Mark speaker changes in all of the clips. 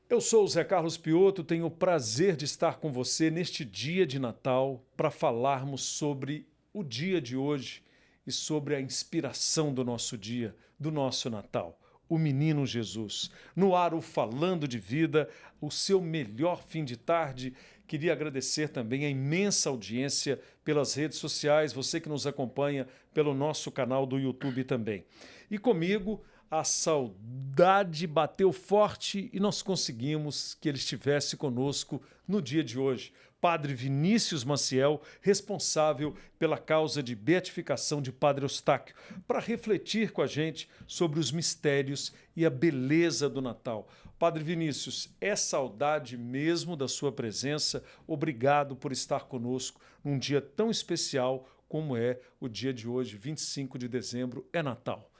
Speaker 1: Eu sou o Zé Carlos Pioto, tenho o prazer de estar com você neste dia de Natal para falarmos sobre o dia de hoje e sobre a inspiração do nosso dia, do nosso Natal, o Menino Jesus. No ar, o Falando de Vida, o seu melhor fim de tarde. Queria agradecer também a imensa audiência pelas redes sociais, você que nos acompanha pelo nosso canal do YouTube também. E comigo, a saudade bateu forte e nós conseguimos que ele estivesse conosco no dia de hoje. Padre Vinícius Maciel, responsável pela causa de beatificação de Padre Eustáquio, para refletir com a gente sobre os mistérios e a beleza do Natal. Padre Vinícius, é saudade mesmo da sua presença. Obrigado por estar conosco num dia tão especial como é o dia de hoje, 25 de dezembro, é Natal.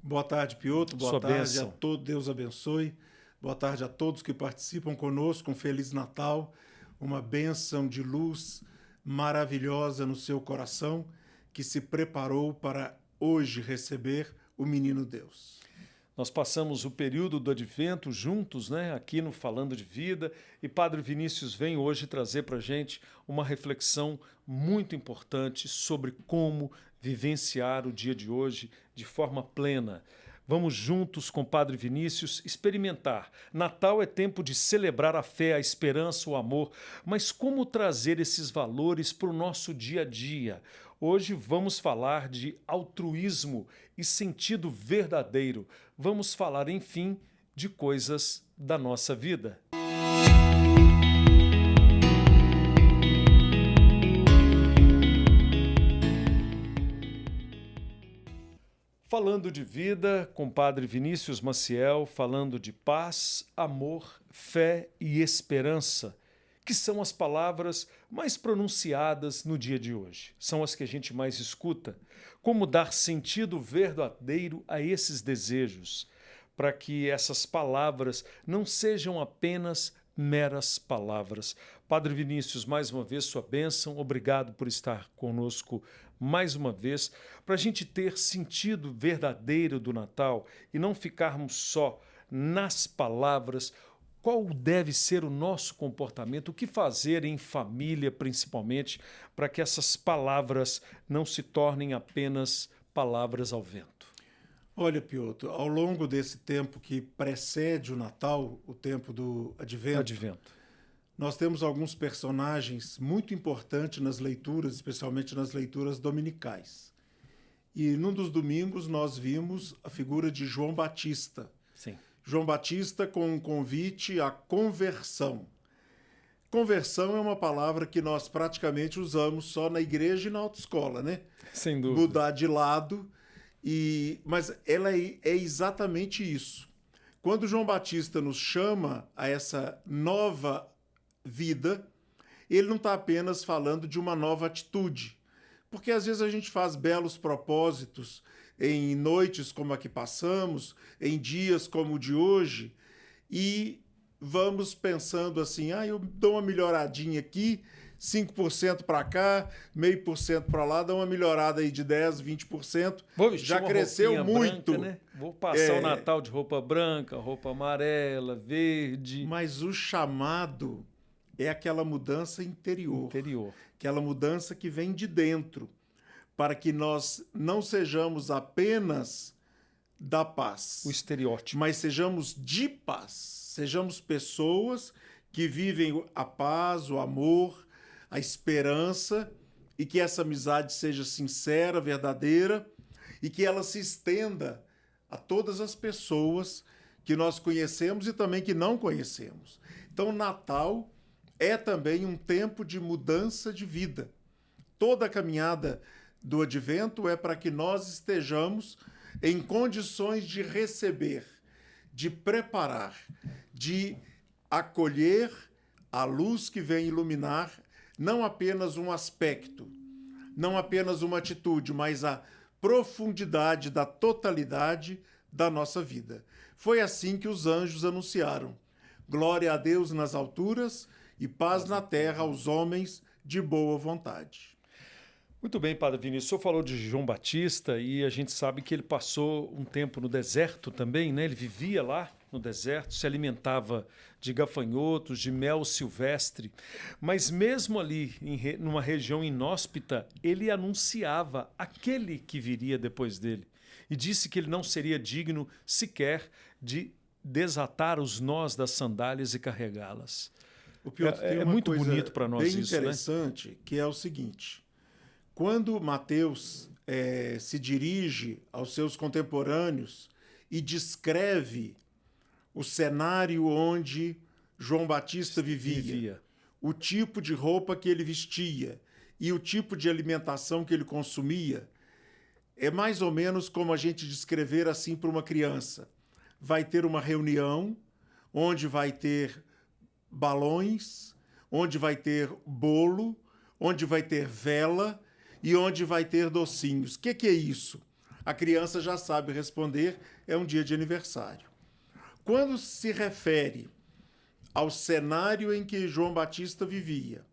Speaker 2: Boa tarde, Pioto. Boa
Speaker 1: Sua
Speaker 2: tarde
Speaker 1: bênção.
Speaker 2: a todos. Deus abençoe. Boa tarde a todos que participam conosco. Um Feliz Natal, uma bênção de luz maravilhosa no seu coração que se preparou para hoje receber o Menino Deus.
Speaker 1: Nós passamos o período do Advento juntos, né, aqui no Falando de Vida, e Padre Vinícius vem hoje trazer para a gente uma reflexão muito importante sobre como vivenciar o dia de hoje de forma plena. Vamos juntos com Padre Vinícius experimentar. Natal é tempo de celebrar a fé, a esperança, o amor, mas como trazer esses valores para o nosso dia a dia? Hoje vamos falar de altruísmo e sentido verdadeiro. Vamos falar, enfim, de coisas da nossa vida. Falando de vida, com Padre Vinícius Maciel, falando de paz, amor, fé e esperança, que são as palavras mais pronunciadas no dia de hoje. São as que a gente mais escuta. Como dar sentido verdadeiro a esses desejos, para que essas palavras não sejam apenas meras palavras. Padre Vinícius, mais uma vez, sua bênção. Obrigado por estar conosco mais uma vez, para a gente ter sentido verdadeiro do Natal e não ficarmos só nas palavras. Qual deve ser o nosso comportamento? O que fazer em família, principalmente, para que essas palavras não se tornem apenas palavras ao vento?
Speaker 2: Olha, Pioto, ao longo desse tempo que precede o Natal, o tempo do Advento, nós temos alguns personagens muito importantes nas leituras, especialmente nas leituras dominicais. E num dos domingos nós vimos a figura de João Batista.
Speaker 1: Sim.
Speaker 2: João Batista com um convite à conversão. Conversão é uma palavra que nós praticamente usamos só na igreja e na autoescola, né?
Speaker 1: Sem dúvida.
Speaker 2: Mudar de lado, mas ela é exatamente isso. Quando João Batista nos chama a essa nova vida, ele não está apenas falando de uma nova atitude, porque às vezes a gente faz belos propósitos em noites como a que passamos, em dias como o de hoje, e vamos pensando assim, eu dou uma melhoradinha aqui, 5% para cá, 0,5% para lá, dá uma melhorada aí de 10%, 20%. Já cresceu muito.
Speaker 1: Branca, né? Vou passar o Natal de roupa branca, roupa amarela, verde.
Speaker 2: Mas o chamado é aquela mudança interior. Aquela mudança que vem de dentro, para que nós não sejamos apenas da paz.
Speaker 1: O estereótipo.
Speaker 2: Mas sejamos de paz. Sejamos pessoas que vivem a paz, o amor, a esperança, e que essa amizade seja sincera, verdadeira, e que ela se estenda a todas as pessoas que nós conhecemos e também que não conhecemos. Então, Natal é também um tempo de mudança de vida. Toda a caminhada do Advento é para que nós estejamos em condições de receber, de preparar, de acolher a luz que vem iluminar não apenas um aspecto, não apenas uma atitude, mas a profundidade da totalidade da nossa vida. Foi assim que os anjos anunciaram: glória a Deus nas alturas e paz na terra aos homens de boa vontade.
Speaker 1: Muito bem, Padre Vinícius. O senhor falou de João Batista e a gente sabe que ele passou um tempo no deserto também, né? Ele vivia lá. no deserto, se alimentava de gafanhotos, de mel silvestre, mas mesmo ali, numa região inóspita, ele anunciava aquele que viria depois dele e disse que ele não seria digno sequer de desatar os nós das sandálias e carregá-las.
Speaker 2: O Piotr, tem uma
Speaker 1: muito
Speaker 2: coisa
Speaker 1: bonito para nós
Speaker 2: bem
Speaker 1: isso,
Speaker 2: interessante, né? Que é o seguinte: quando Mateus se dirige aos seus contemporâneos e descreve o cenário onde João Batista vivia, o tipo de roupa que ele vestia e o tipo de alimentação que ele consumia, é mais ou menos como a gente descrever assim para uma criança. Vai ter uma reunião onde vai ter balões, onde vai ter bolo, onde vai ter vela e onde vai ter docinhos. O que é isso? A criança já sabe responder, é um dia de aniversário. Quando se refere ao cenário em que João Batista vivia,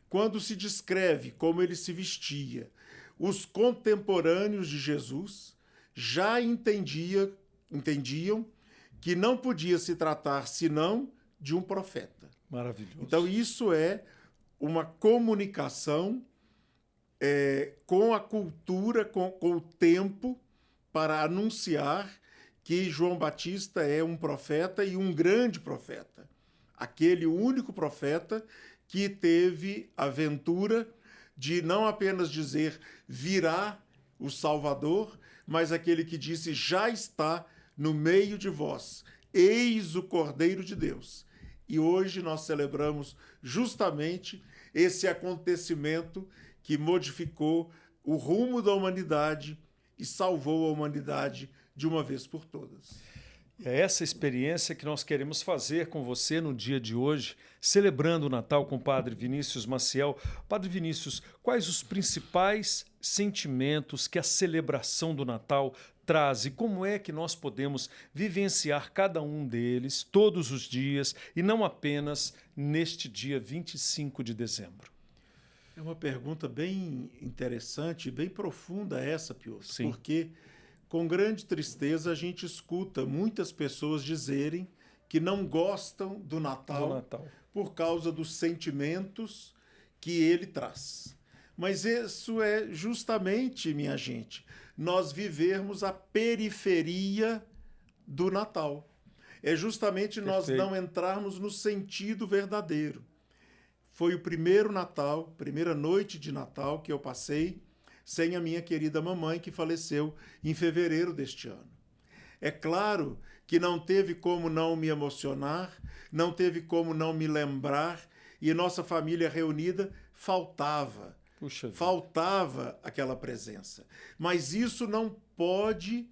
Speaker 2: quando se descreve como ele se vestia, os contemporâneos de Jesus já entendiam que não podia se tratar senão de um profeta.
Speaker 1: Maravilhoso.
Speaker 2: Então, isso é uma comunicação com a cultura, com o tempo, para anunciar que João Batista é um profeta e um grande profeta. Aquele único profeta que teve a aventura de não apenas dizer virá o Salvador, mas aquele que disse já está no meio de vós, eis o Cordeiro de Deus. E hoje nós celebramos justamente esse acontecimento que modificou o rumo da humanidade e salvou a humanidade de uma vez por todas.
Speaker 1: É essa experiência que nós queremos fazer com você no dia de hoje, celebrando o Natal com o Padre Vinícius Maciel. Padre Vinícius, quais os principais sentimentos que a celebração do Natal traz e como é que nós podemos vivenciar cada um deles todos os dias e não apenas neste dia 25 de dezembro?
Speaker 2: É uma pergunta bem interessante, bem profunda essa, Piotr,
Speaker 1: Sim.
Speaker 2: porque com grande tristeza a gente escuta muitas pessoas dizerem que não gostam do Natal por causa dos sentimentos que ele traz. Mas isso é justamente, minha gente, nós vivermos a periferia do Natal. É justamente nós não entrarmos no sentido verdadeiro. Foi o primeiro Natal, primeira noite de Natal que eu passei sem a minha querida mamãe, que faleceu em fevereiro deste ano. É claro que não teve como não me emocionar, não teve como não me lembrar, e nossa família reunida faltava. Faltava aquela presença. Mas isso não pode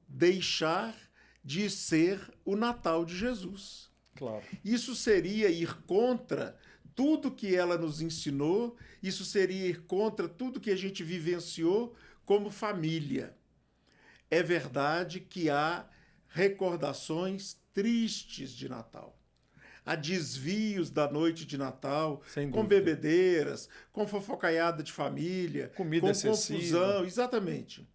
Speaker 2: deixar de ser o Natal de Jesus.
Speaker 1: Claro.
Speaker 2: Isso seria ir contra tudo que ela nos ensinou, isso seria ir contra tudo que a gente vivenciou como família. É verdade que há recordações tristes de Natal. Há desvios da noite de Natal, com bebedeiras, com fofocaiada de família,
Speaker 1: comida
Speaker 2: com
Speaker 1: excessiva.
Speaker 2: Confusão, exatamente.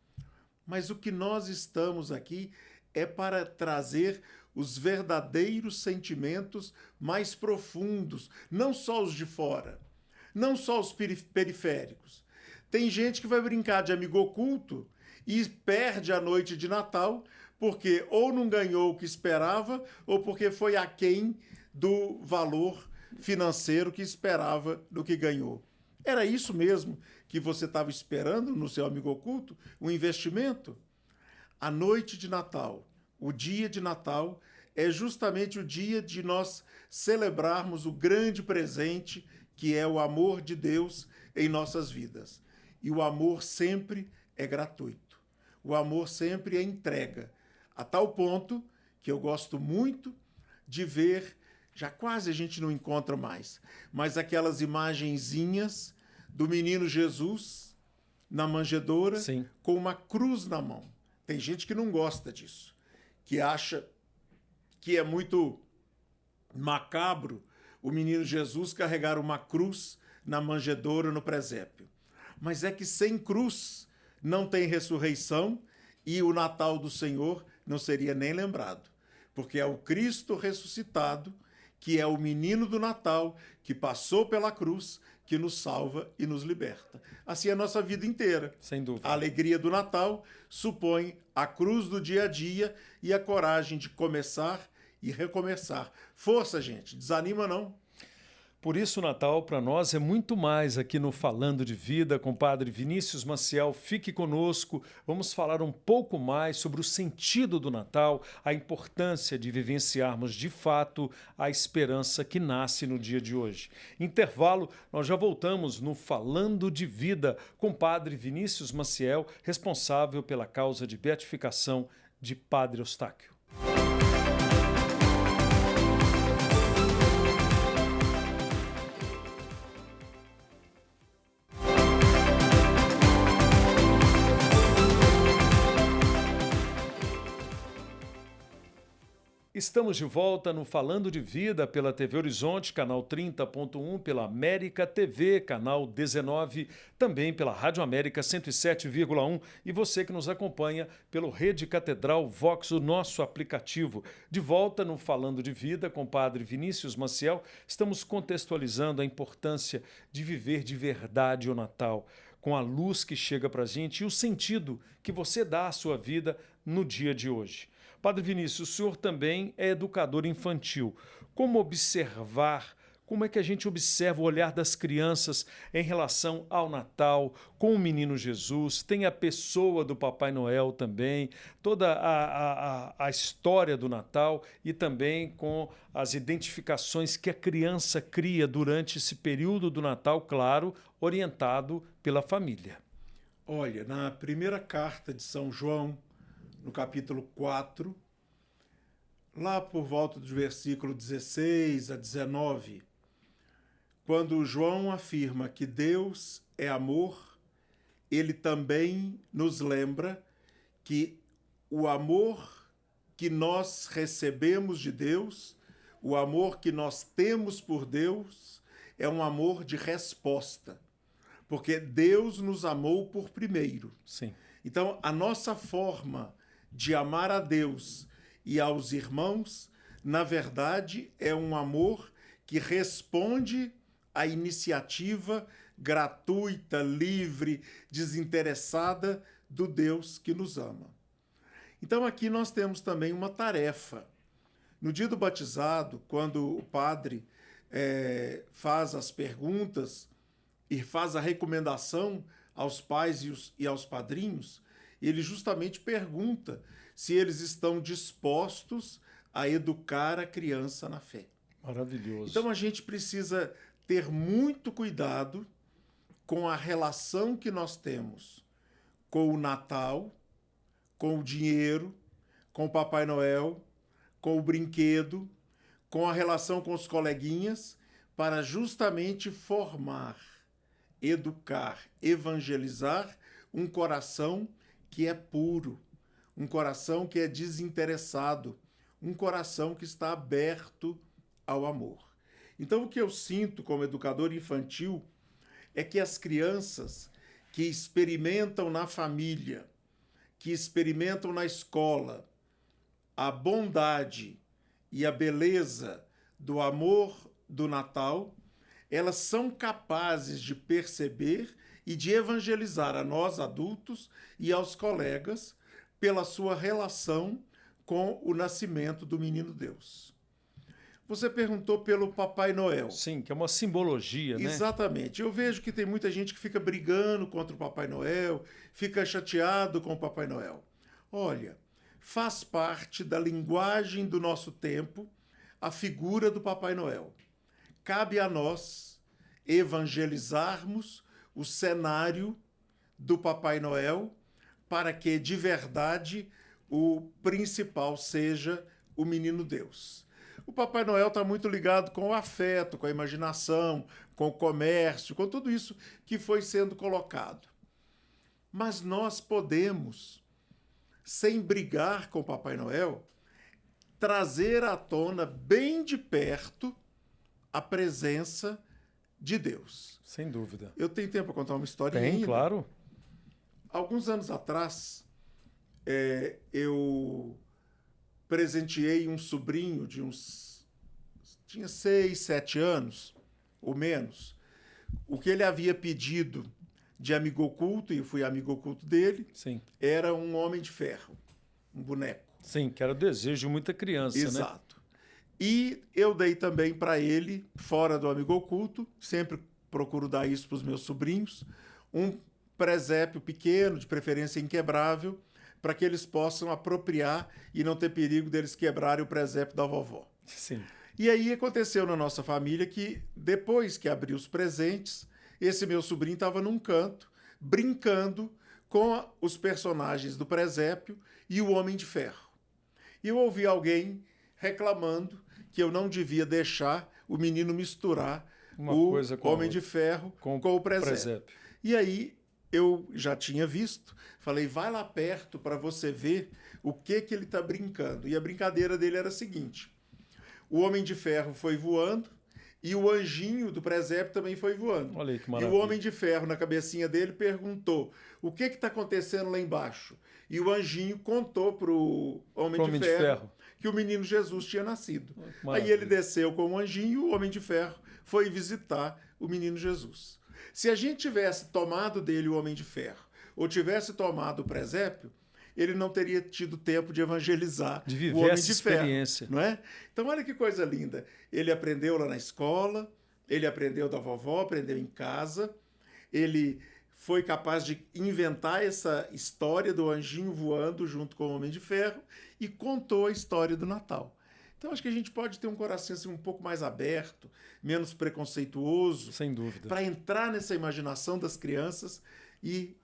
Speaker 2: Mas o que nós estamos aqui é para trazer os verdadeiros sentimentos mais profundos, não só os de fora, não só os periféricos. Tem gente que vai brincar de amigo oculto e perde a noite de Natal porque ou não ganhou o que esperava ou porque foi aquém do valor financeiro que esperava do que ganhou. Era isso mesmo que você estava esperando no seu amigo oculto? Um investimento? A noite de Natal, o dia de Natal, é justamente o dia de nós celebrarmos o grande presente que é o amor de Deus em nossas vidas. E o amor sempre é gratuito. O amor sempre é entrega. A tal ponto que eu gosto muito de ver, já quase a gente não encontra mais, mas aquelas imagenzinhas do menino Jesus na manjedoura,
Speaker 1: sim,
Speaker 2: com uma cruz na mão. Tem gente que não gosta disso, que acha que é muito macabro o menino Jesus carregar uma cruz na manjedoura no presépio. Mas é que sem cruz não tem ressurreição e o Natal do Senhor não seria nem lembrado. porque é o Cristo ressuscitado, que é o menino do Natal, que passou pela cruz, que nos salva e nos liberta. Assim é a nossa vida inteira.
Speaker 1: Sem dúvida.
Speaker 2: A alegria do Natal supõe a cruz do dia a dia e a coragem de começar e recomeçar. Força, gente, desanima não.
Speaker 1: Por isso, o Natal para nós é muito mais aqui no Falando de Vida com o Padre Vinícius Maciel. Fique conosco, vamos falar um pouco mais sobre o sentido do Natal, a importância de vivenciarmos de fato a esperança que nasce no dia de hoje. Intervalo, nós já voltamos no Falando de Vida com o Padre Vinícius Maciel, responsável pela causa de beatificação de Padre Eustáquio. Estamos de volta no Falando de Vida pela TV Horizonte, canal 30.1, pela América TV, canal 19, também pela Rádio América 107,1 e você que nos acompanha pelo Rede Catedral Vox, o nosso aplicativo. De volta no Falando de Vida com o Padre Vinícius Maciel, estamos contextualizando a importância de viver de verdade o Natal, com a luz que chega para a gente e o sentido que você dá à sua vida no dia de hoje. Padre Vinícius, o senhor também é educador infantil. Como observar, como é que a gente observa o olhar das crianças em relação ao Natal, com o menino Jesus, tem a pessoa do Papai Noel também, toda a história do Natal e também com as identificações que a criança cria durante esse período do Natal, claro, orientado pela família.
Speaker 2: Olha, na primeira carta de São João, no capítulo 4, lá por volta do versículo 16 a 19, quando João afirma que Deus é amor, ele também nos lembra que o amor que nós recebemos de Deus, o amor que nós temos por Deus, é um amor de resposta, porque Deus nos amou por primeiro.
Speaker 1: Sim.
Speaker 2: Então, a nossa forma de amar a Deus e aos irmãos, na verdade, é um amor que responde à iniciativa gratuita, livre, desinteressada do Deus que nos ama. Então, aqui nós temos também uma tarefa. No dia do batizado, quando o padre faz as perguntas e faz a recomendação aos pais e aos padrinhos, ele justamente pergunta se eles estão dispostos a educar a criança na fé.
Speaker 1: Maravilhoso.
Speaker 2: Então a gente precisa ter muito cuidado com a relação que nós temos com o Natal, com o dinheiro, com o Papai Noel, com o brinquedo, com a relação com os coleguinhas, para justamente formar, educar, evangelizar um coração que é puro, um coração que é desinteressado, um coração que está aberto ao amor. Então, o que eu sinto como educador infantil é que as crianças que experimentam na família, que experimentam na escola, a bondade e a beleza do amor do Natal, elas são capazes de perceber e de evangelizar a nós adultos e aos colegas pela sua relação com o nascimento do menino Deus. Você perguntou pelo Papai Noel.
Speaker 1: Sim, que é uma simbologia, né?
Speaker 2: Exatamente. Eu vejo que tem muita gente que fica brigando contra o Papai Noel, fica chateado com o Papai Noel. Olha, faz parte da linguagem do nosso tempo a figura do Papai Noel. Cabe a nós evangelizarmos o cenário do Papai Noel para que, de verdade, o principal seja o menino Deus. O Papai Noel está muito ligado com o afeto, com a imaginação, com o comércio, com tudo isso que foi sendo colocado. Mas nós podemos, sem brigar com o Papai Noel, trazer à tona bem de perto a presença de Deus.
Speaker 1: Sem dúvida.
Speaker 2: Eu tenho tempo para contar uma historinha?
Speaker 1: Tem,
Speaker 2: ainda?
Speaker 1: claro.
Speaker 2: Alguns anos atrás, eu presenteei um sobrinho de tinha 6, 7 anos, ou menos, o que ele havia pedido de amigo oculto, e eu fui amigo oculto dele,
Speaker 1: Sim.
Speaker 2: era um homem de ferro, um boneco.
Speaker 1: Sim, que era o desejo de muita criança, né?
Speaker 2: Exato. E eu dei também para ele, fora do amigo oculto, sempre procuro dar isso para os meus sobrinhos, um presépio pequeno, de preferência inquebrável, para que eles possam apropriar e não ter perigo deles quebrarem o presépio da vovó.
Speaker 1: Sim.
Speaker 2: E aí aconteceu na nossa família que, depois que abri os presentes, esse meu sobrinho estava num canto, brincando com os personagens do presépio e o Homem de Ferro. E eu ouvi alguém reclamando que eu não devia deixar o menino misturar
Speaker 1: Uma
Speaker 2: o
Speaker 1: coisa com a
Speaker 2: Homem
Speaker 1: outra.
Speaker 2: de Ferro com o presépio. E aí eu já tinha visto, falei, vai lá perto para você ver o que ele está brincando. E a brincadeira dele era a seguinte: o Homem de Ferro foi voando e o anjinho do presépio também foi voando.
Speaker 1: Olha aí que
Speaker 2: E
Speaker 1: maravilha.
Speaker 2: o Homem de Ferro, na cabecinha dele, perguntou, o que está acontecendo lá embaixo? E o anjinho contou para o Homem de Ferro que o menino Jesus tinha nascido. Aí ele desceu com o anjinho e o Homem de Ferro foi visitar o menino Jesus. Se a gente tivesse tomado dele o Homem de Ferro ou tivesse tomado o presépio, ele não teria tido tempo de evangelizar
Speaker 1: de viver
Speaker 2: o Homem
Speaker 1: essa
Speaker 2: de Ferro,
Speaker 1: experiência.
Speaker 2: não é? Então, olha que coisa linda. Ele aprendeu lá na escola, ele aprendeu da vovó, aprendeu em casa, ele foi capaz de inventar essa história do anjinho voando junto com o Homem de Ferro e contou a história do Natal. Então, acho que a gente pode ter um coração assim, um pouco mais aberto, menos preconceituoso,
Speaker 1: sem dúvida,
Speaker 2: para entrar nessa imaginação das crianças e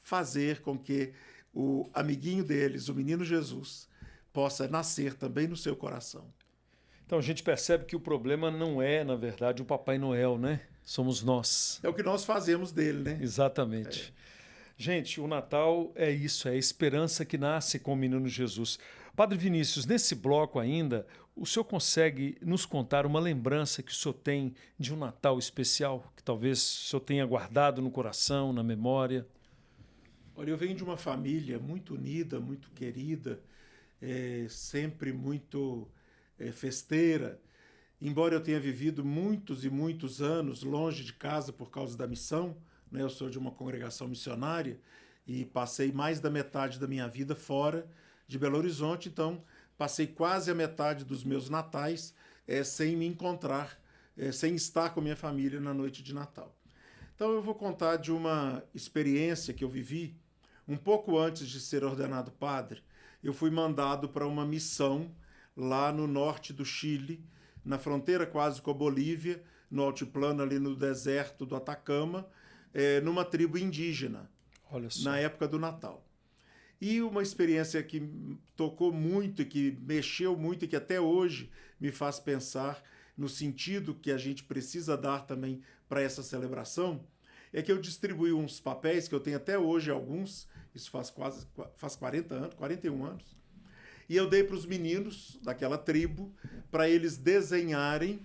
Speaker 2: fazer com que o amiguinho deles, o menino Jesus, possa nascer também no seu coração.
Speaker 1: Então a gente percebe que o problema não é, na verdade, o Papai Noel, né? Somos nós.
Speaker 2: É o que nós fazemos dele, né?
Speaker 1: Exatamente. Gente, o Natal é isso, é a esperança que nasce com o menino Jesus. Padre Vinícius, nesse bloco ainda, o senhor consegue nos contar uma lembrança que o senhor tem de um Natal especial, que talvez o senhor tenha guardado no coração, na memória?
Speaker 2: Olha, eu venho de uma família muito unida, muito querida, sempre muito festeira. Embora eu tenha vivido muitos e muitos anos longe de casa por causa da missão, né? Eu sou de uma congregação missionária e passei mais da metade da minha vida fora de Belo Horizonte, então passei quase a metade dos meus natais sem me encontrar, sem estar com minha família na noite de Natal. Então eu vou contar de uma experiência que eu vivi um pouco antes de ser ordenado padre. Eu fui mandado para uma missão lá no norte do Chile, na fronteira quase com a Bolívia, no altiplano ali no deserto do Atacama, numa tribo indígena,
Speaker 1: Olha só.
Speaker 2: na época do Natal. E uma experiência que tocou muito, que mexeu muito e que até hoje me faz pensar no sentido que a gente precisa dar também para essa celebração, é que eu distribuí uns papéis, que eu tenho até hoje alguns, isso faz 40 anos, 41 anos, e eu dei para os meninos daquela tribo para eles desenharem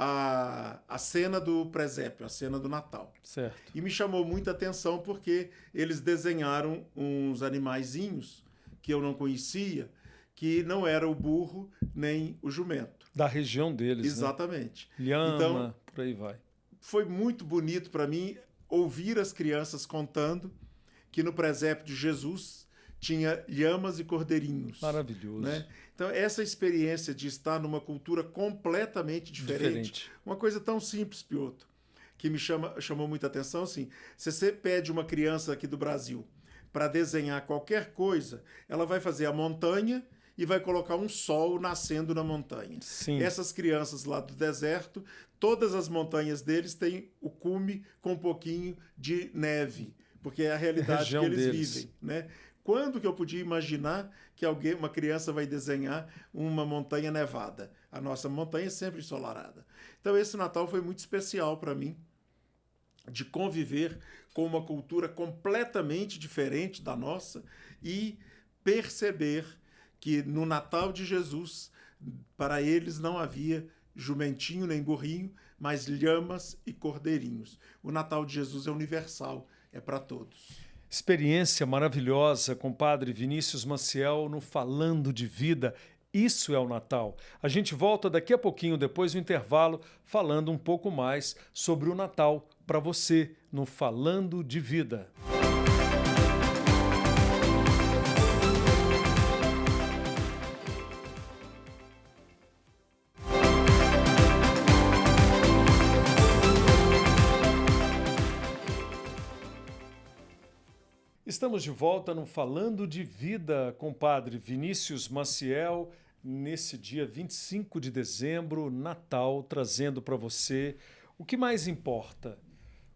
Speaker 2: a cena do presépio, a cena do Natal.
Speaker 1: Certo.
Speaker 2: E me chamou muita atenção porque eles desenharam uns animaizinhos que eu não conhecia, que não era o burro nem o jumento.
Speaker 1: Da região deles,
Speaker 2: Exatamente.
Speaker 1: Né? Lhama,
Speaker 2: então,
Speaker 1: por aí vai.
Speaker 2: Foi muito bonito para mim ouvir as crianças contando que no presépio de Jesus tinha lhamas e cordeirinhos.
Speaker 1: Maravilhoso.
Speaker 2: Né? Então, essa experiência de estar numa cultura completamente diferente. Uma coisa tão simples, Piotr, que me chamou muita atenção, assim, se você pede uma criança aqui do Brasil para desenhar qualquer coisa, ela vai fazer a montanha e vai colocar um sol nascendo na montanha.
Speaker 1: Sim.
Speaker 2: Essas crianças lá do deserto, todas as montanhas deles têm o cume com um pouquinho de neve, porque é a realidade que eles vivem, né? Quando que eu podia imaginar que uma criança vai desenhar uma montanha nevada? A nossa montanha é sempre ensolarada. Então esse Natal foi muito especial para mim, de conviver com uma cultura completamente diferente da nossa e perceber que no Natal de Jesus, para eles não havia jumentinho nem burrinho, mas lhamas e cordeirinhos. O Natal de Jesus é universal, é para todos.
Speaker 1: Experiência maravilhosa com o Padre Vinícius Maciel no Falando de Vida. Isso é o Natal. A gente volta daqui a pouquinho, depois do intervalo, falando um pouco mais sobre o Natal para você no Falando de Vida. Estamos de volta no Falando de Vida com o Padre Vinícius Maciel, nesse dia 25 de dezembro, Natal, trazendo para você o que mais importa.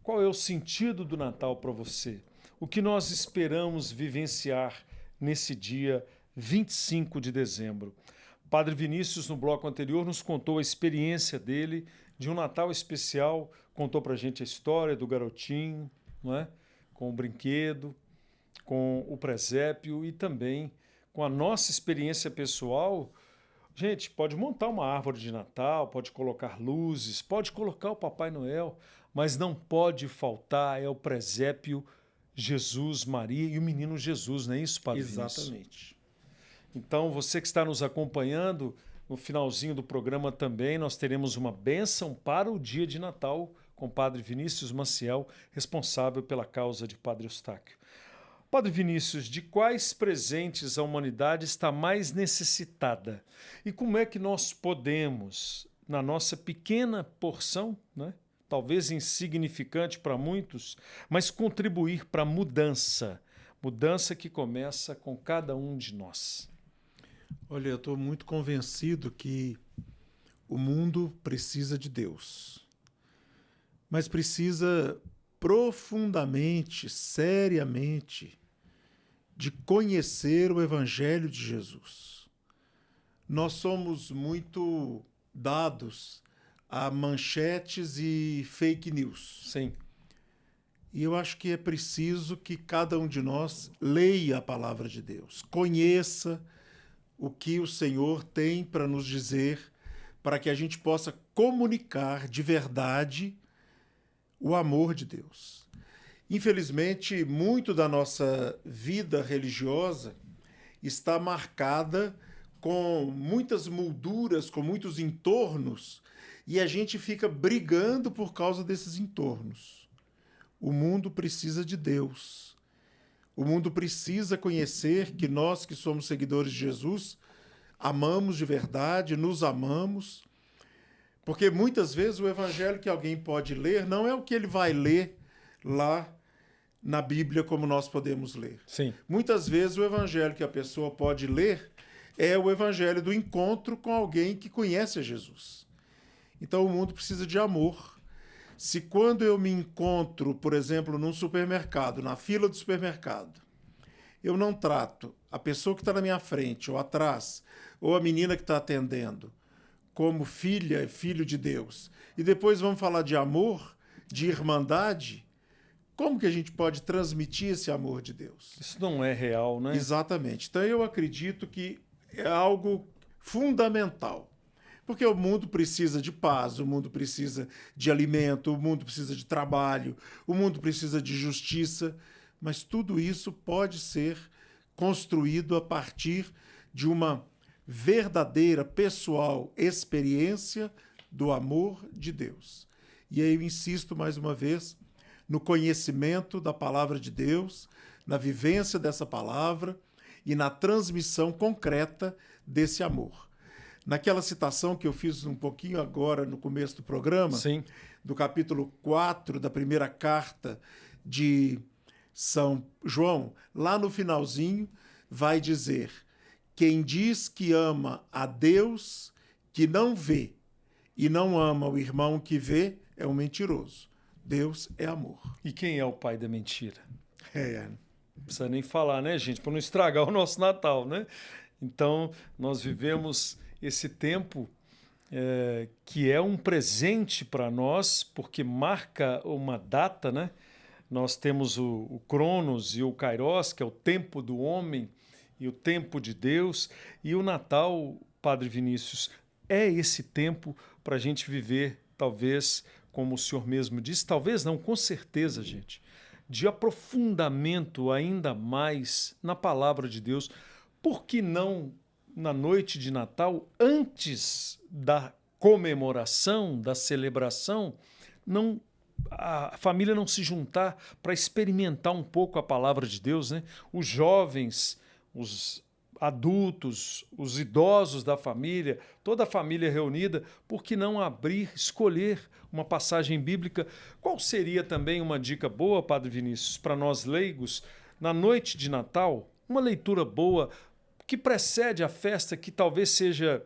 Speaker 1: Qual é o sentido do Natal para você? O que nós esperamos vivenciar nesse dia 25 de dezembro? Padre Vinícius, no bloco anterior, nos contou a experiência dele de um Natal especial, contou para a gente a história do garotinho, não é? Com o brinquedo, com o presépio e também com a nossa experiência pessoal. Gente, pode montar uma árvore de Natal, pode colocar luzes, pode colocar o Papai Noel, mas não pode faltar o presépio Jesus, Maria e o menino Jesus, não é isso, Padre Vinícius?
Speaker 2: Exatamente.
Speaker 1: Então, você que está nos acompanhando, no finalzinho do programa também nós teremos uma bênção para o dia de Natal com o Padre Vinícius Maciel, responsável pela causa de Padre Eustáquio. Padre Vinícius, de quais presentes a humanidade está mais necessitada? E como é que nós podemos, na nossa pequena porção, né, talvez insignificante para muitos, mas contribuir para a mudança? Mudança que começa com cada um de nós.
Speaker 2: Olha, eu estou muito convencido que o mundo precisa de Deus, mas precisa profundamente, seriamente, de conhecer o Evangelho de Jesus. Nós somos muito dados a manchetes e fake news.
Speaker 1: Sim.
Speaker 2: E eu acho que é preciso que cada um de nós leia a palavra de Deus, conheça o que o Senhor tem para nos dizer, para que a gente possa comunicar de verdade o amor de Deus. Infelizmente, muito da nossa vida religiosa está marcada com muitas molduras, com muitos entornos, e a gente fica brigando por causa desses entornos. O mundo precisa de Deus. O mundo precisa conhecer que nós que somos seguidores de Jesus amamos de verdade, nos amamos, porque muitas vezes o evangelho que alguém pode ler não é o que ele vai ler lá na Bíblia como nós podemos ler.
Speaker 1: Sim.
Speaker 2: Muitas vezes o evangelho que a pessoa pode ler é o evangelho do encontro com alguém que conhece a Jesus. Então o mundo precisa de amor. Se quando eu me encontro, por exemplo, num supermercado, na fila do supermercado, eu não trato a pessoa que está na minha frente ou atrás, ou a menina que está atendendo, como filha e filho de Deus, e depois vamos falar de amor, de irmandade, como que a gente pode transmitir esse amor de Deus?
Speaker 1: Isso não é real, né?
Speaker 2: Exatamente. Então eu acredito que é algo fundamental. Porque o mundo precisa de paz, o mundo precisa de alimento, o mundo precisa de trabalho, o mundo precisa de justiça, mas tudo isso pode ser construído a partir de uma verdadeira, pessoal experiência do amor de Deus. E aí eu insisto mais uma vez no conhecimento da palavra de Deus, na vivência dessa palavra e na transmissão concreta desse amor. Naquela citação que eu fiz um pouquinho agora no começo do programa,
Speaker 1: Sim.
Speaker 2: do capítulo 4 da primeira carta de São João, lá no finalzinho vai dizer: quem diz que ama a Deus que não vê e não ama o irmão que vê é um mentiroso. Deus é amor.
Speaker 1: E quem é o pai da mentira?
Speaker 2: Não
Speaker 1: precisa nem falar, né, gente? Para não estragar o nosso Natal, né? Então, nós vivemos esse tempo que é um presente para nós, porque marca uma data, né? Nós temos o Cronos e o Kairos, que é o tempo do homem e o tempo de Deus. E o Natal, Padre Vinícius, é esse tempo para a gente viver, talvez, como o senhor mesmo disse, talvez não, com certeza, gente, de aprofundamento ainda mais na palavra de Deus. Por que não na noite de Natal, antes da comemoração, da celebração, a família não se juntar para experimentar um pouco a palavra de Deus, né? Os jovens, os adultos, os idosos da família, toda a família reunida, por que não escolher uma passagem bíblica? Qual seria também uma dica boa, Padre Vinícius, para nós leigos, na noite de Natal, uma leitura boa que precede a festa, que talvez seja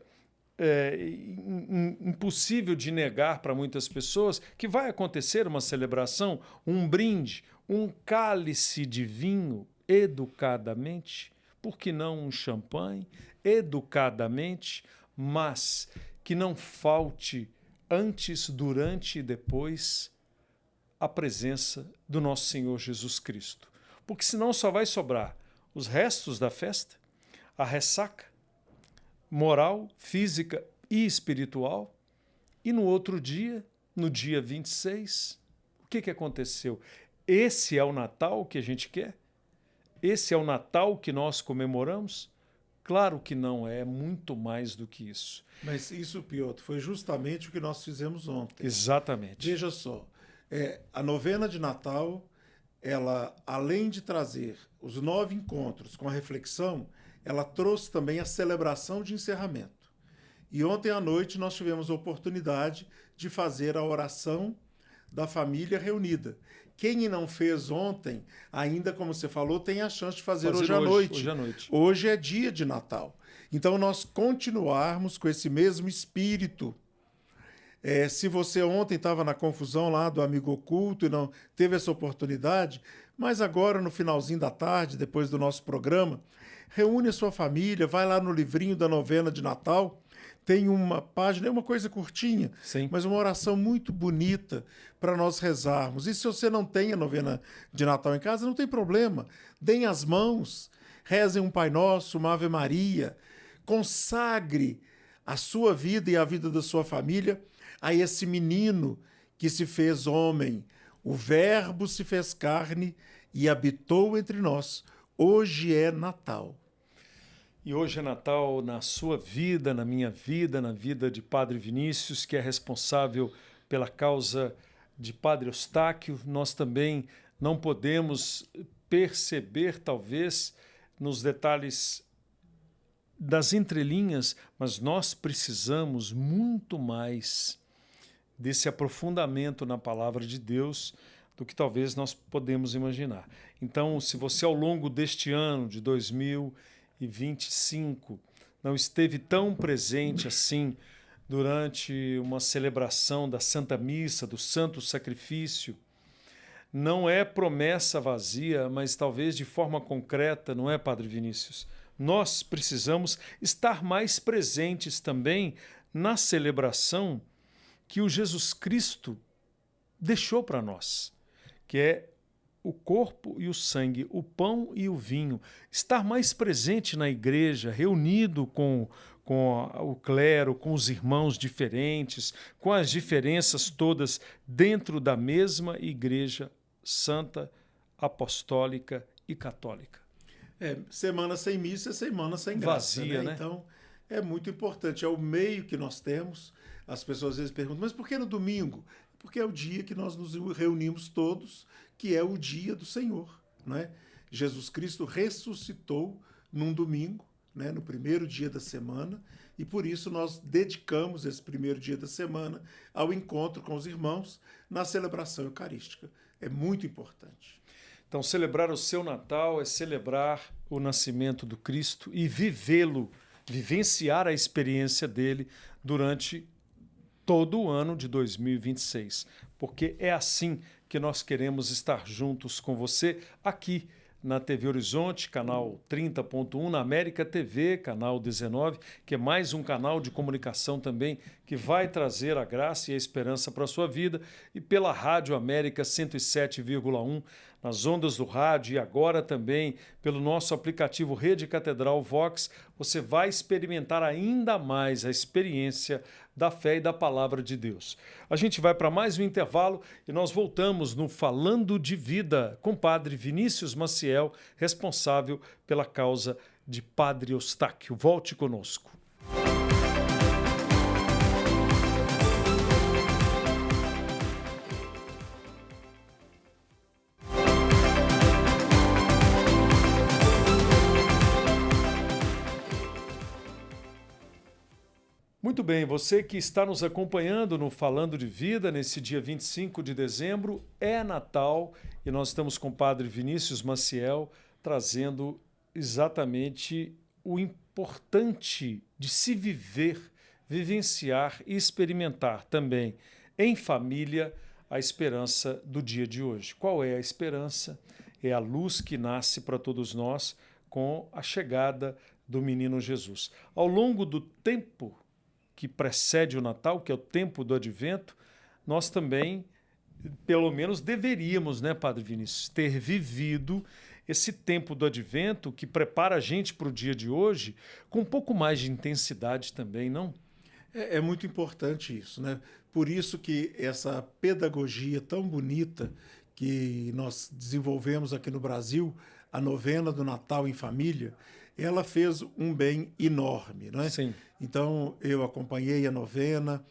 Speaker 1: impossível de negar para muitas pessoas, que vai acontecer uma celebração, um brinde, um cálice de vinho, educadamente, por que não um champanhe, educadamente, mas que não falte antes, durante e depois a presença do nosso Senhor Jesus Cristo. Porque senão só vai sobrar os restos da festa, a ressaca moral, física e espiritual, e no outro dia, no dia 26, o que aconteceu? Esse é o Natal que a gente quer? Esse é o Natal que nós comemoramos? Claro que não é muito mais do que isso.
Speaker 2: Mas isso, Piotr, foi justamente o que nós fizemos ontem.
Speaker 1: Exatamente.
Speaker 2: Veja só, a novena de Natal, ela, além de trazer os 9 encontros com a reflexão, ela trouxe também a celebração de encerramento. E ontem à noite nós tivemos a oportunidade de fazer a oração da família reunida. Quem não fez ontem, ainda como você falou, tem a chance de fazer hoje à noite.
Speaker 1: Hoje à noite.
Speaker 2: Hoje é dia de Natal. Então nós continuarmos com esse mesmo espírito. Se você ontem estava na confusão lá do amigo oculto e não teve essa oportunidade, mas agora no finalzinho da tarde, depois do nosso programa, reúne a sua família, vai lá no livrinho da novena de Natal, tem uma página, é uma coisa curtinha,
Speaker 1: sim,
Speaker 2: mas uma oração muito bonita para nós rezarmos. E se você não tem a novena de Natal em casa, não tem problema. Deem as mãos, rezem um Pai Nosso, uma Ave Maria, consagre a sua vida e a vida da sua família a esse menino que se fez homem. O Verbo se fez carne e habitou entre nós. Hoje é Natal.
Speaker 1: E hoje é Natal na sua vida, na minha vida, na vida de Padre Vinícius, que é responsável pela causa de Padre Eustáquio. Nós também não podemos perceber, talvez, nos detalhes das entrelinhas, mas nós precisamos muito mais desse aprofundamento na palavra de Deus do que talvez nós podemos imaginar. Então, se você ao longo deste ano de 2025 não esteve tão presente assim durante uma celebração da Santa Missa, do Santo Sacrifício, não é promessa vazia, mas talvez de forma concreta, não é, Padre Vinícius? Nós precisamos estar mais presentes também na celebração que o Jesus Cristo deixou para nós, que é o corpo e o sangue, o pão e o vinho. Estar mais presente na igreja, reunido com o clero, com os irmãos diferentes, com as diferenças todas dentro da mesma igreja santa, apostólica e católica.
Speaker 2: Semana sem missa é semana sem graça.
Speaker 1: Vazia, né?
Speaker 2: Então, é muito importante. É o meio que nós temos. As pessoas às vezes perguntam, mas por que no domingo? Porque é o dia que nós nos reunimos todos, que é o dia do Senhor, não é? Jesus Cristo ressuscitou num domingo, né, no primeiro dia da semana, e por isso nós dedicamos esse primeiro dia da semana ao encontro com os irmãos na celebração eucarística. É muito importante.
Speaker 1: Então, celebrar o seu Natal é celebrar o nascimento do Cristo e vivê-lo, vivenciar a experiência dele durante todo o ano de 2026, porque é assim que nós queremos estar juntos com você aqui na TV Horizonte, canal 30.1, na América TV, canal 19, que é mais um canal de comunicação também que vai trazer a graça e a esperança para a sua vida, e pela Rádio América 107,1, nas ondas do rádio, e agora também pelo nosso aplicativo Rede Catedral Vox, você vai experimentar ainda mais a experiência da fé e da palavra de Deus. A gente vai para mais um intervalo e nós voltamos no Falando de Vida com o Padre Vinícius Maciel, responsável pela causa de Padre Eustáquio. Volte conosco. Muito bem, você que está nos acompanhando no Falando de Vida, nesse dia 25 de dezembro, é Natal e nós estamos com o Padre Vinícius Maciel trazendo exatamente o importante de se viver, vivenciar e experimentar também em família a esperança do dia de hoje. Qual é a esperança? É a luz que nasce para todos nós com a chegada do menino Jesus. Ao longo do tempo que precede o Natal, que é o tempo do Advento, nós também, pelo menos deveríamos, né, Padre Vinícius, ter vivido esse tempo do Advento que prepara a gente para o dia de hoje com um pouco mais de intensidade também, não?
Speaker 2: É muito importante isso, né? Por isso que essa pedagogia tão bonita que nós desenvolvemos aqui no Brasil, a novena do Natal em família, ela fez um bem enorme, não é?
Speaker 1: Sim.
Speaker 2: Então, eu acompanhei a novena,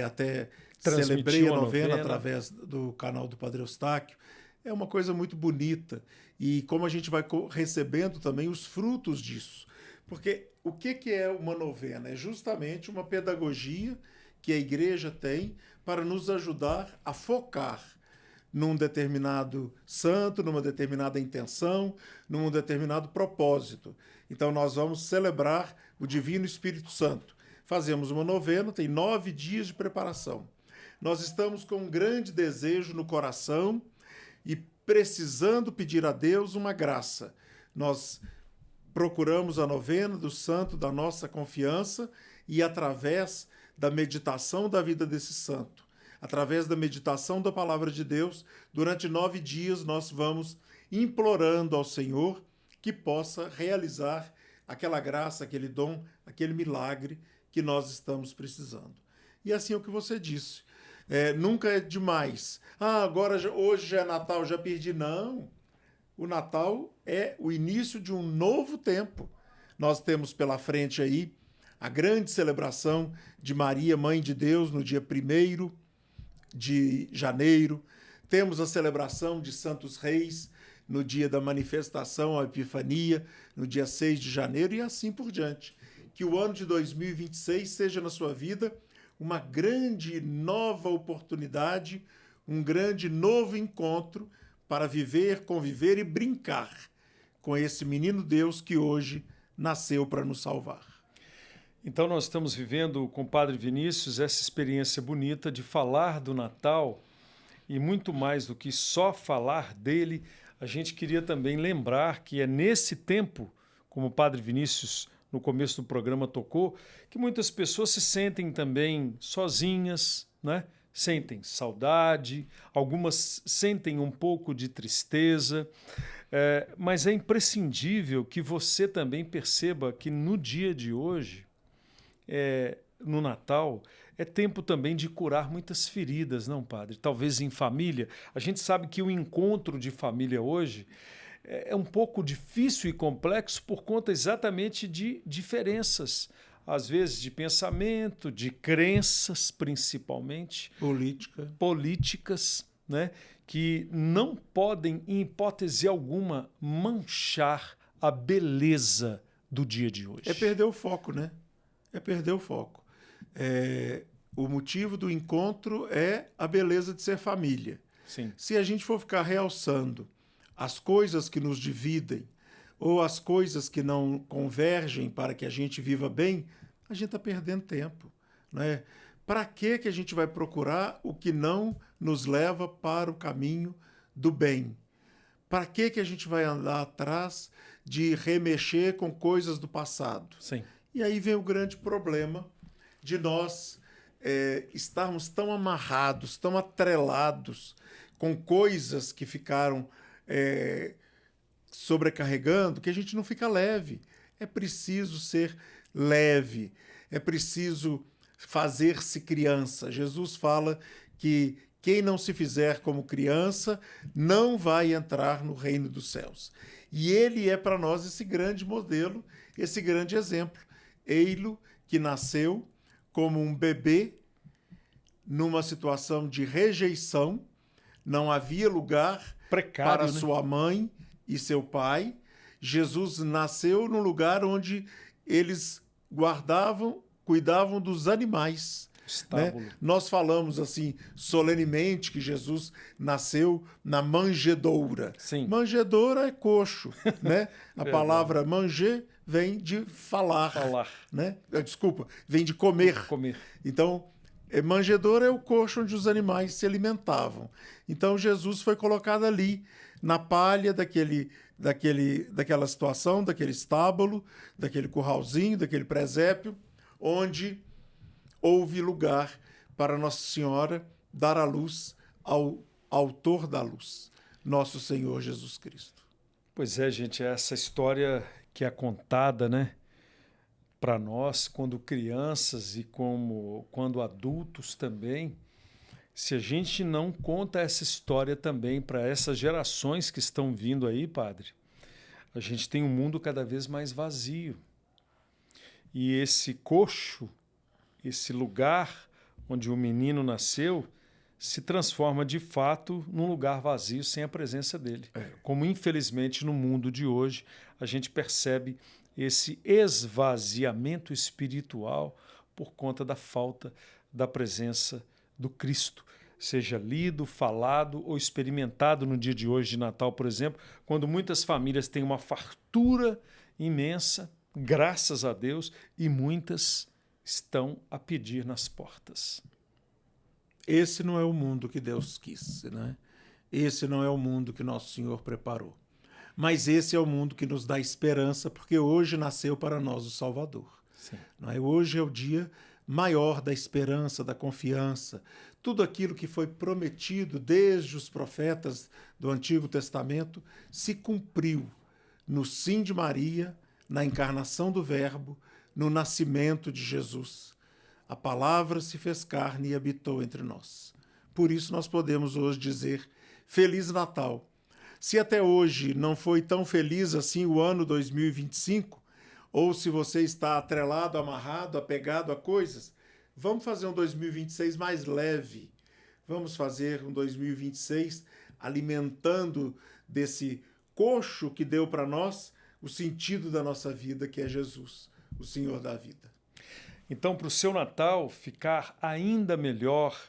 Speaker 2: até
Speaker 1: Transmitiu
Speaker 2: celebrei a
Speaker 1: a
Speaker 2: novena
Speaker 1: novena
Speaker 2: através do canal do Padre Eustáquio. É uma coisa muito bonita. E como a gente vai recebendo também os frutos disso. Porque o que é uma novena? É justamente uma pedagogia que a igreja tem para nos ajudar a focar num determinado santo, numa determinada intenção, num determinado propósito. Então nós vamos celebrar o Divino Espírito Santo. Fazemos uma novena, tem 9 dias de preparação. Nós estamos com um grande desejo no coração e precisando pedir a Deus uma graça. Nós procuramos a novena do santo da nossa confiança e através da meditação da vida desse santo, através da meditação da palavra de Deus, durante 9 dias nós vamos implorando ao Senhor que possa realizar aquela graça, aquele dom, aquele milagre que nós estamos precisando. E assim é o que você disse. Nunca é demais. Hoje já é Natal, já perdi. Não. O Natal é o início de um novo tempo. Nós temos pela frente aí a grande celebração de Maria, Mãe de Deus, no dia 1º de janeiro. Temos a celebração de Santos Reis no dia da manifestação, a Epifania, no dia 6 de janeiro e assim por diante. Que o ano de 2026 seja na sua vida uma grande nova oportunidade, um grande novo encontro para viver, conviver e brincar com esse menino Deus que hoje nasceu para nos salvar.
Speaker 1: Então nós estamos vivendo com o Padre Vinícius essa experiência bonita de falar do Natal e muito mais do que só falar dele, a gente queria também lembrar que é nesse tempo, como o Padre Vinícius no começo do programa tocou, que muitas pessoas se sentem também sozinhas, né? Sentem saudade, algumas sentem um pouco de tristeza, mas é imprescindível que você também perceba que no dia de hoje, no Natal, é tempo também de curar muitas feridas, não, padre? Talvez em família. A gente sabe que o encontro de família hoje é um pouco difícil e complexo por conta exatamente de diferenças, às vezes de pensamento, de crenças principalmente. Políticas, né? Que não podem, em hipótese alguma, manchar a beleza do dia de hoje.
Speaker 2: É perder o foco, né? É perder o foco. O motivo do encontro é a beleza de ser família.
Speaker 1: Sim.
Speaker 2: Se a gente for ficar realçando as coisas que nos dividem ou as coisas que não convergem para que a gente viva bem, a gente está perdendo tempo, né? Para que a gente vai procurar o que não nos leva para o caminho do bem? Para que a gente vai andar atrás de remexer com coisas do passado?
Speaker 1: Sim.
Speaker 2: E aí vem o grande problema de nós estarmos tão amarrados, tão atrelados com coisas que ficaram sobrecarregando, que a gente não fica leve. É preciso ser leve, é preciso fazer-se criança. Jesus fala que quem não se fizer como criança não vai entrar no reino dos céus. E ele é para nós esse grande modelo, esse grande exemplo. Ei-lo que nasceu como um bebê numa situação de rejeição, não havia lugar
Speaker 1: Precário,
Speaker 2: para sua mãe e seu pai. Jesus nasceu num lugar onde eles cuidavam dos animais. Né? Nós falamos assim solenemente que Jesus nasceu na manjedoura.
Speaker 1: Sim.
Speaker 2: Manjedoura é coxo, né? A palavra manger vem de falar. Né? Desculpa, vem de comer. Então, manjedoura é o coxo onde os animais se alimentavam. Então, Jesus foi colocado ali, na palha daquela situação, daquele estábulo, daquele curralzinho, daquele presépio, onde houve lugar para Nossa Senhora dar a luz ao autor da luz, nosso Senhor Jesus Cristo.
Speaker 1: Pois é, gente, essa história que é contada, né, para nós, quando crianças e quando adultos também, se a gente não conta essa história também para essas gerações que estão vindo aí, padre, a gente tem um mundo cada vez mais vazio. E esse coxo, esse lugar onde o menino nasceu, se transforma de fato num lugar vazio sem a presença dele. Como infelizmente no mundo de hoje a gente percebe esse esvaziamento espiritual por conta da falta da presença do Cristo, seja lido, falado ou experimentado no dia de hoje de Natal, por exemplo, quando muitas famílias têm uma fartura imensa, graças a Deus, e muitas estão a pedir nas portas.
Speaker 2: Esse não é o mundo que Deus quis, né? Esse não é o mundo que Nosso Senhor preparou. Mas esse é o mundo que nos dá esperança, porque hoje nasceu para nós o Salvador. Não é? Hoje é o dia maior da esperança, da confiança. Tudo aquilo que foi prometido desde os profetas do Antigo Testamento se cumpriu no sim de Maria, na encarnação do Verbo, no nascimento de Jesus. A palavra se fez carne e habitou entre nós. Por isso nós podemos hoje dizer Feliz Natal. Se até hoje não foi tão feliz assim o ano 2025, ou se você está atrelado, amarrado, apegado a coisas, vamos fazer um 2026 mais leve. Vamos fazer um 2026 alimentando desse coxo que deu para nós o sentido da nossa vida, que é Jesus, o Senhor da vida.
Speaker 1: Então, para o seu Natal ficar ainda melhor,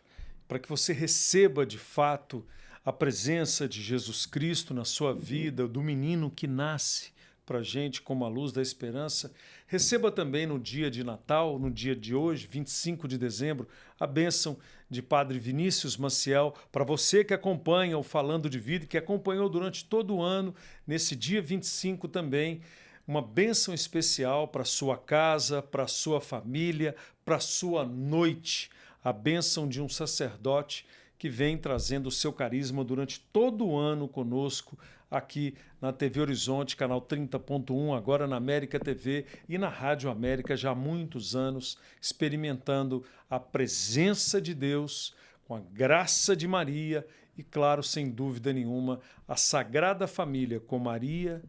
Speaker 1: para que você receba de fato a presença de Jesus Cristo na sua vida, do menino que nasce para a gente como a luz da esperança, receba também no dia de Natal, no dia de hoje, 25 de dezembro, a bênção de Padre Vinícius Maciel, para você que acompanha o Falando de Vida, que acompanhou durante todo o ano, nesse dia 25 também, uma bênção especial para sua casa, para sua família, para sua noite, a bênção de um sacerdote que vem trazendo o seu carisma durante todo o ano conosco, aqui na TV Horizonte, canal 30.1, agora na América TV e na Rádio América, já há muitos anos, experimentando a presença de Deus, com a graça de Maria e, claro, sem dúvida nenhuma, a Sagrada Família com Maria,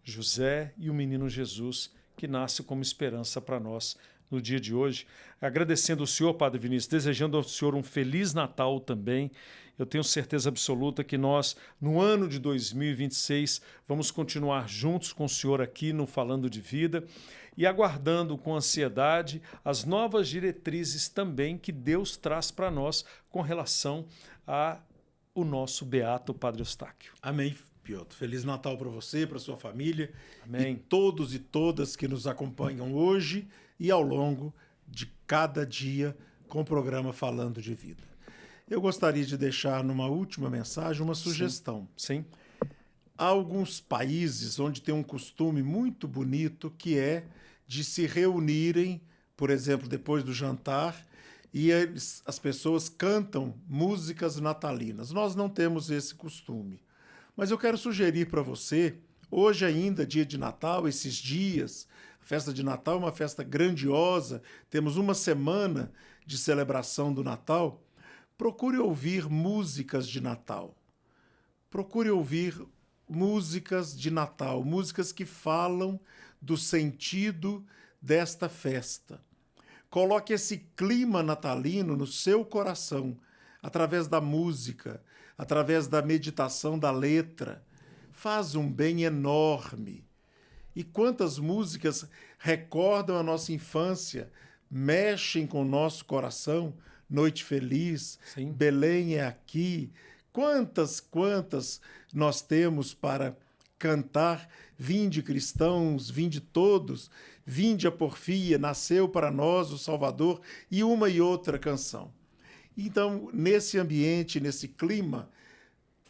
Speaker 1: José e o menino Jesus, que nasce como esperança para nós no dia de hoje. Agradecendo ao senhor, Padre Vinícius, desejando ao senhor um Feliz Natal também. Eu tenho certeza absoluta que nós, no ano de 2026, vamos continuar juntos com o senhor aqui no Falando de Vida e aguardando com ansiedade as novas diretrizes também que Deus traz para nós com relação ao nosso beato Padre Eustáquio.
Speaker 2: Amém, Piotr. Feliz Natal para você, para sua família.
Speaker 1: Amém.
Speaker 2: E todos e todas que nos acompanham hoje e ao longo de cada dia com o programa Falando de Vida. Eu gostaria de deixar numa última mensagem uma sugestão.
Speaker 1: Sim.
Speaker 2: Há alguns países onde tem um costume muito bonito que é de se reunirem, por exemplo, depois do jantar, e as pessoas cantam músicas natalinas. Nós não temos esse costume. Mas eu quero sugerir para você, hoje ainda, dia de Natal, esses dias, a festa de Natal é uma festa grandiosa, temos uma semana de celebração do Natal. procure ouvir músicas de Natal. Procure ouvir músicas de Natal, músicas que falam do sentido desta festa. Coloque esse clima natalino no seu coração, através da música, através da meditação da letra. Faz um bem enorme. E quantas músicas recordam a nossa infância, mexem com o nosso coração? Noite Feliz,
Speaker 1: Sim.
Speaker 2: Belém é aqui. Quantas nós temos para cantar? Vinde cristãos, vinde todos, vinde a porfia, nasceu para nós o Salvador, e uma e outra canção. Então, nesse ambiente, nesse clima,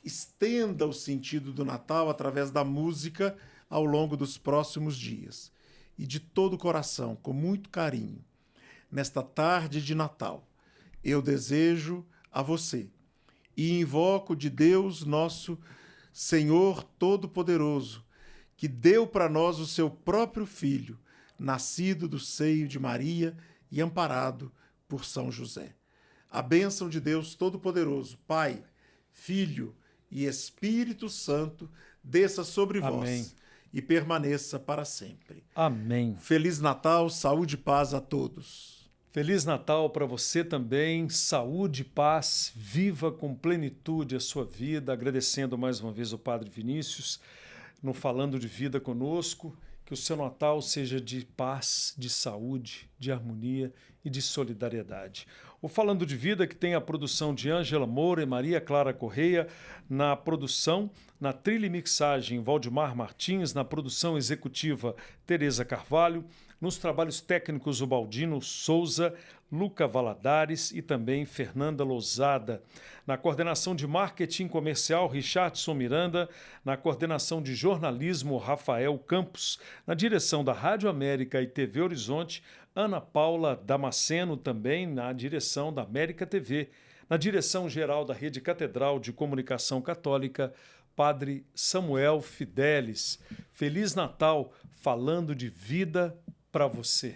Speaker 2: estenda o sentido do Natal através da música ao longo dos próximos dias. E de todo o coração, com muito carinho, nesta tarde de Natal, eu desejo a você e invoco de Deus, nosso Senhor Todo-Poderoso, que deu para nós o seu próprio Filho, nascido do seio de Maria e amparado por São José. A bênção de Deus Todo-Poderoso, Pai, Filho e Espírito Santo, desça sobre vós e permaneça para sempre.
Speaker 1: Amém.
Speaker 2: Feliz Natal, saúde e paz a todos.
Speaker 1: Feliz Natal para você também, saúde, paz, viva com plenitude a sua vida, agradecendo mais uma vez o Padre Vinícius, no Falando de Vida conosco, que o seu Natal seja de paz, de saúde, de harmonia e de solidariedade. O Falando de Vida, que tem a produção de Ângela Moura e Maria Clara Correia, na produção, na trilha e mixagem, Valdemar Martins, na produção executiva, Tereza Carvalho, nos trabalhos técnicos, o Baldino Souza, Luca Valadares e também Fernanda Lousada. Na coordenação de marketing comercial, Richardson Miranda. Na coordenação de jornalismo, Rafael Campos. Na direção da Rádio América e TV Horizonte, Ana Paula Damasceno, também na direção da América TV. Na direção geral da Rede Catedral de Comunicação Católica, Padre Samuel Fidelis. Feliz Natal, falando de vida para você.